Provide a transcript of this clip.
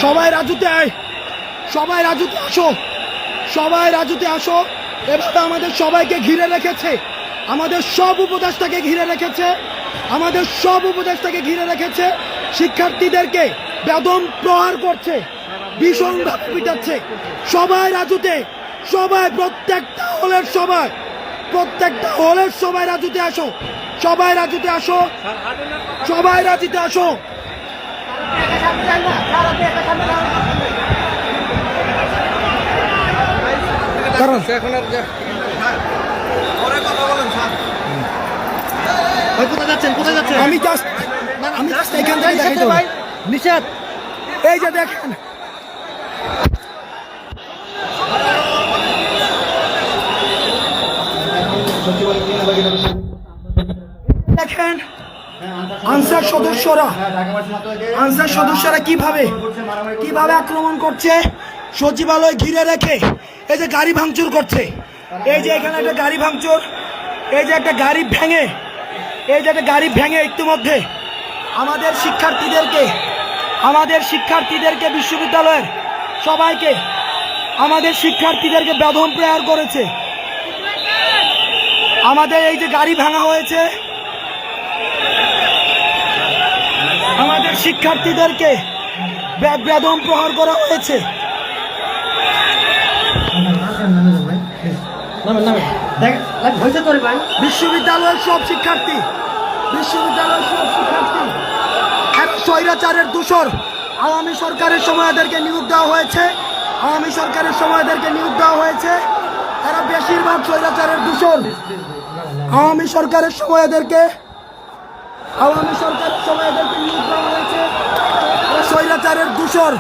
সবাই রাজুতে আয়, সবাই রাজুতে আসো, সবাই রাজুতে আসো। এভাবে আমাদের সবাইকে ঘিরে রেখেছে, আমাদের সব উপদেষ্টাকে ঘিরে রেখেছে, আমাদের সব উপদেষ্টাকে ঘিরে রেখেছে। শিক্ষার্থীদেরকে বেদম প্রহার করছে, ভীষণভাবে পিটাচ্ছে। সবাই রাজুতে, সবাই প্রত্যেকটা হলের সবাই, প্রত্যেকটা হলের সবাই রাজুতে আসো, সবাই রাজুতে আসো, সবাই রাজুতে আসো। আমি জাস্ট এখান থেকে দেখাইতে ভাই নিষেধ। এই যে দেখেন, দেখেন আনসার সদস্যরা কিভাবে আক্রমণ করছে, সচিবালয় ঘিরে রেখে এই যে গাড়ি ভাঙচুর করছে। এই যে এখানে একটা গাড়ি ভাঙচুর, এই যে একটা গাড়ি ভেঙে, এই যে একটা গাড়ি ভেঙে ইতিমধ্যে আমাদের শিক্ষার্থীদেরকে বিশ্ববিদ্যালয়ের সবাইকে, আমাদের শিক্ষার্থীদেরকে বেদম প্রহার করেছে। আমাদের এই যে গাড়ি ভাঙা হয়েছে, আমাদের শিক্ষার্থীদেরকে বেদম প্রহার করা হয়েছে। বিশ্ববিদ্যালয়ের সব শিক্ষার্থী স্বৈরাচারের দূষর। আওয়ামী সরকারের সময় এদেরকে নিয়োগ দেওয়া হয়েছে, এরা বেশিরভাগ স্বৈরাচারের দূষর। আওয়ামী সরকারের সময় এদেরকে নিয়োগ দেওয়া হয়েছে, এরা স্বৈরাচারের দূষর।